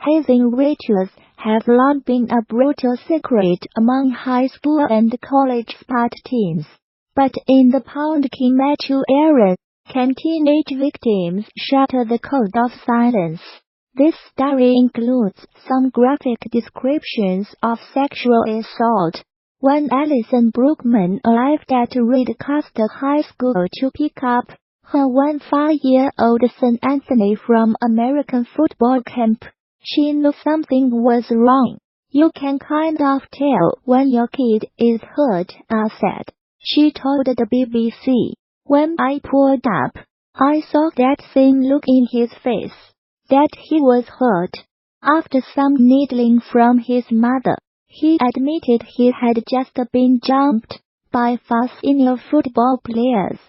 hazing rituals have long been a brutal secret among high school and college sport teams. But in the post-MeToo era, can teenage victims shatter the code of silence? This story includes some graphic descriptions of sexual assault. When Allison Brookman arrived at Reed-Custer High School to pick up her 5-year-old son Anthony from American football camp, she knew something was wrong. "You can kind of tell when your kid is hurt," I said. She told the BBC. "When I pulled up, I saw that same look in his face, that he was hurt." After some needling from his mother, he admitted he had just been jumped by 5 senior football players.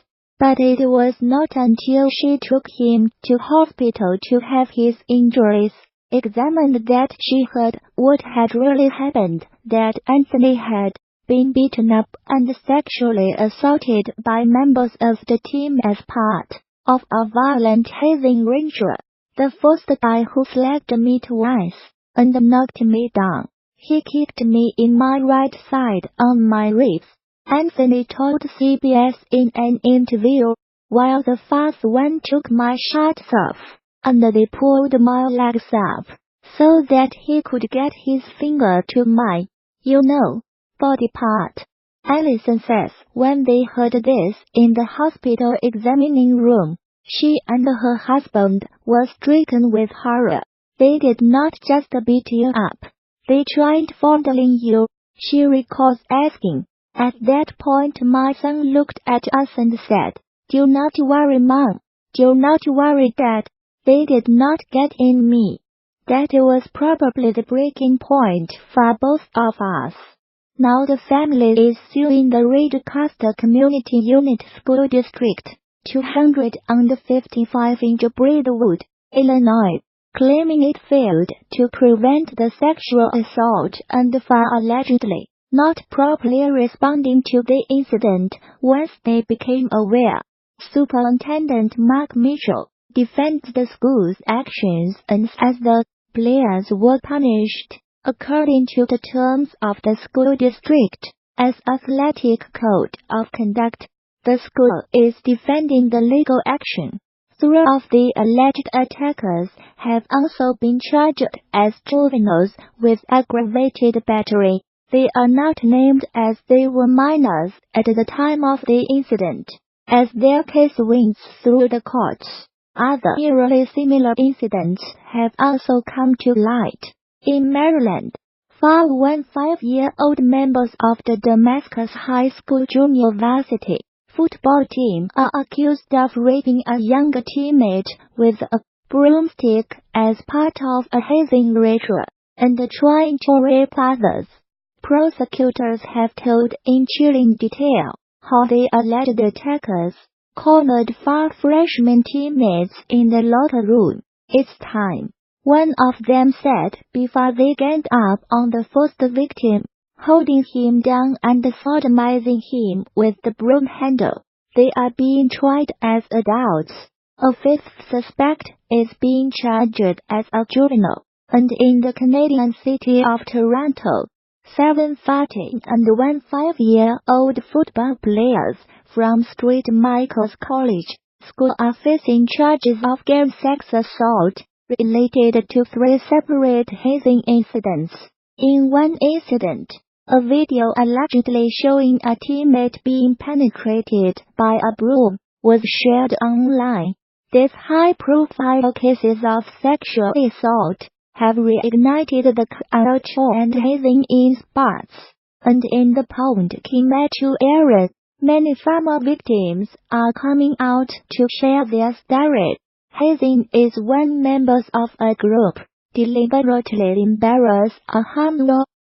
But it was not until she took him to hospital to have his injuries examined that she heard what had really happened, that Anthony had been beaten up and sexually assaulted by members of the team as part of a violent hazing ritual. "The first guy who slapped me twice and knocked me down. He kicked me in my right side on my ribs," Anthony told CBS in an interview, "while the first one took my shorts off, and they pulled my legs up so that he could get his finger to my, body part." Allison says when they heard this in the hospital examining room, she and her husband were stricken with horror. "They did not just beat you up. They tried fondling you," she recalls asking. "At that point my son looked at us and said, 'Do not worry, Mom. Do not worry, Dad. They did not get in me.' That was probably the breaking point for both of us." Now the family is suing the Reed-Custer Community Unit School District 255 in Braidwood, Illinois, claiming it failed to prevent the sexual assault and for allegedly not properly responding to the incident once they became aware. Superintendent Mark Mitchell defends the school's actions and says the players were punished according to the terms of the school district as athletic code of conduct. The school is defending the legal action. 3 of the alleged attackers have also been charged as juveniles with aggravated battery. They are not named as they were minors at the time of the incident. As their case wins through the courts, other eerily-similar incidents have also come to light. In Maryland, 4 5-year-old members of the Damascus High School junior varsity football team are accused of raping a younger teammate with a broomstick as part of a hazing ritual and trying to rape others. Prosecutors have told in chilling detail how the alleged attackers cornered 4 freshman teammates in the locker room. "It's time," one of them said before they ganged up on the first victim, holding him down and sodomizing him with the broom handle. They are being tried as adults. A 5th suspect is being charged as a juvenile, and in the Canadian city of Toronto, 7 14 and 1 5-year-old football players from St. Michael's College School are facing charges of gang sex assault related to 3 separate hazing incidents. In one incident, a video allegedly showing a teammate being penetrated by a broom was shared online. These high-profile cases of sexual assault have reignited the culture and hazing in sports, and in the post-MeToo era, many former victims are coming out to share their stories. Hazing is when members of a group deliberately embarrass or harm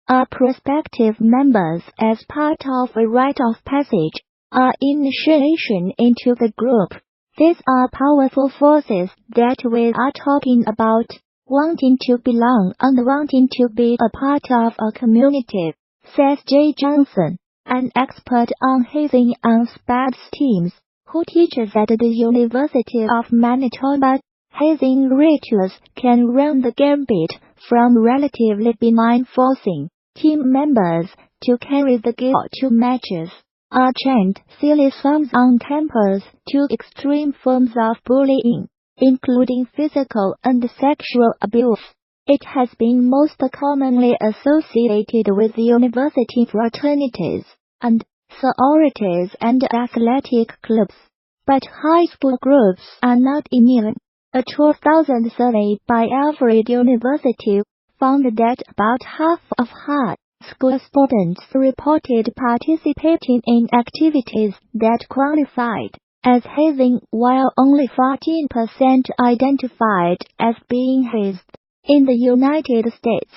or prospective members as part of a rite of passage or initiation into the group. These are powerful forces that we are talking about, wanting to belong and wanting to be a part of a community, says Jay Johnson, an expert on hazing on sports teams, who teaches at the University of Manitoba. Hazing rituals can run the gambit from relatively benign forcing team members to carry the gear to matches, or chant silly songs on campus to extreme forms of bullying, including physical and sexual abuse. It has been most commonly associated with university fraternities and sororities and athletic clubs. But high school groups are not immune. A 2000 survey by Alfred University found that about half of high school students reported participating in activities that qualified as hazing, while only 14% identified as being hazed. In the United States,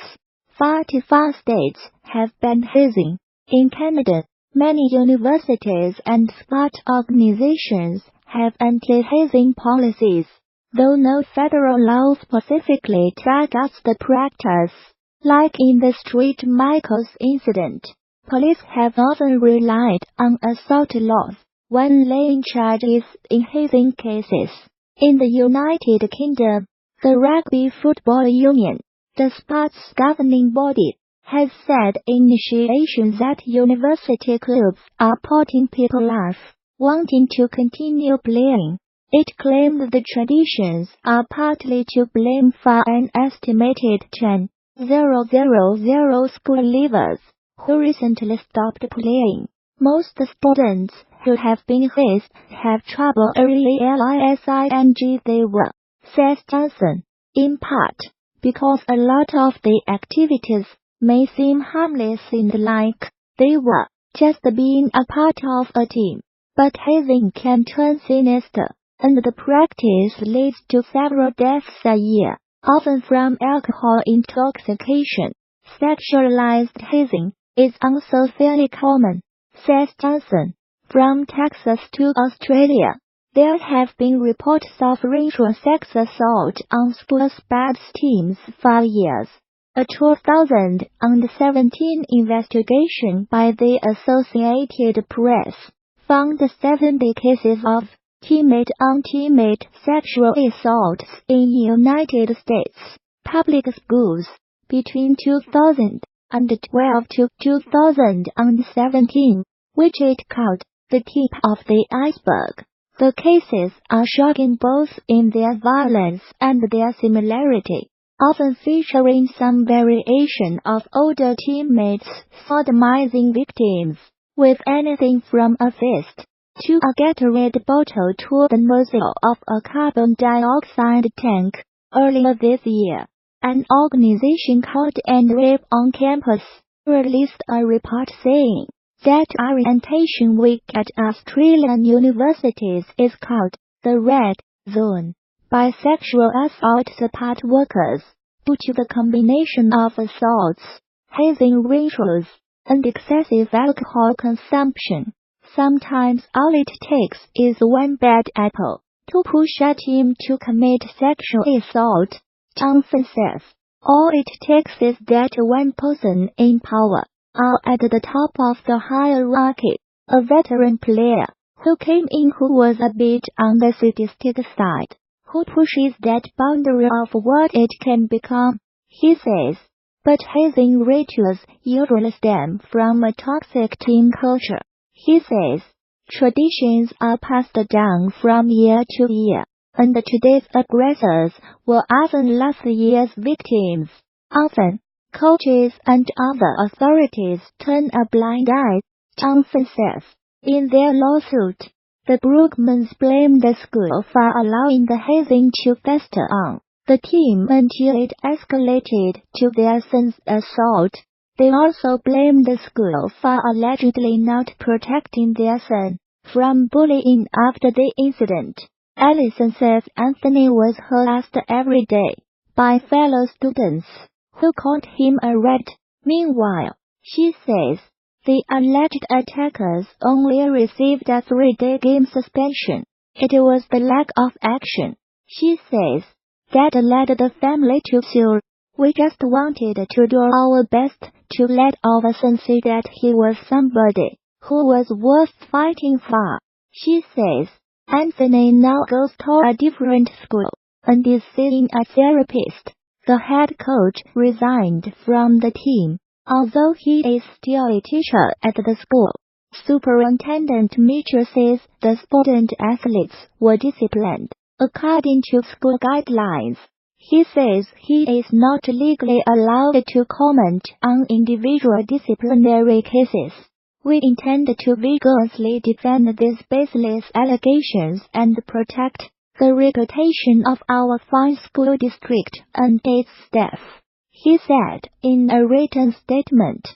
45 states have banned hazing. In Canada, many universities and sport organizations have anti-hazing policies, though no federal law specifically targets the practice. Like in the St. Michael's incident, police have often relied on assault laws when laying charges in hazing cases. In the United Kingdom, the Rugby Football Union, the sport's governing body, has said initiations at university clubs are putting people off wanting to continue playing. It claimed the traditions are partly to blame for an estimated 10,000 school leavers who recently stopped playing. Most students who have been hazed have trouble eerily-similar they were, says Johnson, in part because a lot of the activities may seem harmless and like they were just being a part of a team. But hazing can turn sinister, and the practice leads to several deaths a year, often from alcohol intoxication. Sexualized hazing is also fairly common, says Johnson. From Texas to Australia, there have been reports of racial sex assault on school sports teams for years. A 2017 investigation by the Associated Press found 70 cases of teammate-on-teammate sexual assaults in United States public schools between 2012 to 2017, which it called the tip of the iceberg. The cases are shocking both in their violence and their similarity, often featuring some variation of older teammates sodomizing victims with anything from a fist to a Gatorade bottle to the nozzle of a carbon dioxide tank. Earlier this year, an organization called End Rape on Campus released a report saying that orientation week at Australian universities is called the Red Zone by sexual assault support workers due to the combination of assaults, hazing rituals, and excessive alcohol consumption. Sometimes all it takes is one bad apple to push a team to commit sexual assault, Johnson says. All it takes is that one person in power, or at the top of the hierarchy, a veteran player, who came in who was a bit on the sadistic side, who pushes that boundary of what it can become, he says. But hazing rituals usually stem from a toxic team culture, he says. Traditions are passed down from year to year, and today's aggressors were often last year's victims. Often, coaches and other authorities turn a blind eye, Johnson says. In their lawsuit, the Brookmans blame the school for allowing the hazing to fester on the team until it escalated to their son's assault. They also blame the school for allegedly not protecting their son from bullying after the incident. Allison says Anthony was harassed every day by fellow students who called him a rat. Meanwhile, she says, the alleged attackers only received a 3-day game suspension. It was the lack of action, she says, that led the family to sue. We just wanted to do our best to let Allison see that he was somebody who was worth fighting for, she says. Anthony now goes to a different school and is seeing a therapist. The head coach resigned from the team, although he is still a teacher at the school. Superintendent Mitchell says the student-athletes were disciplined according to school guidelines. He says he is not legally allowed to comment on individual disciplinary cases. We intend to vigorously defend these baseless allegations and protect the reputation of our fine school district and its staff, he said in a written statement.